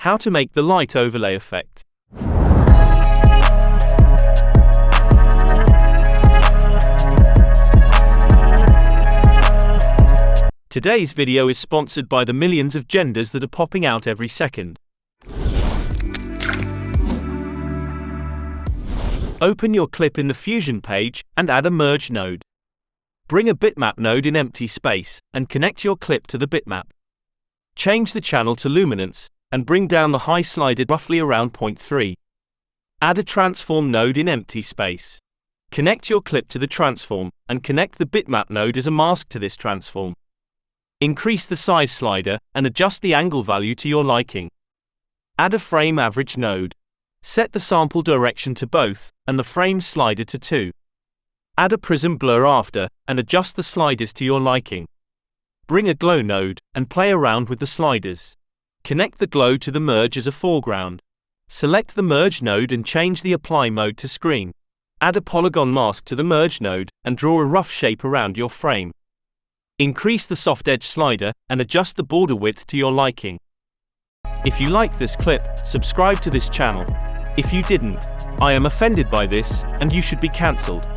How to make the light overlay effect. Today's video is sponsored by the millions of genders that are popping out every second. Open your clip in the Fusion page and add a merge node. Bring a bitmap node in empty space and connect your clip to the bitmap. Change the channel to luminance and bring down the high slider roughly around 0.3. Add a transform node in empty space. Connect your clip to the transform and connect the bitmap node as a mask to this transform. Increase the size slider and adjust the angle value to your liking. Add a frame average node. Set the sample direction to both and the frame slider to 2. Add a prism blur after and adjust the sliders to your liking. Bring a glow node and play around with the sliders. Connect the glow to the merge as a foreground. Select the merge node and change the apply mode to screen. Add a polygon mask to the merge node and draw a rough shape around your frame. Increase the soft edge slider and adjust the border width to your liking. If you like this clip, subscribe to this channel. If you didn't, I am offended by this and you should be cancelled.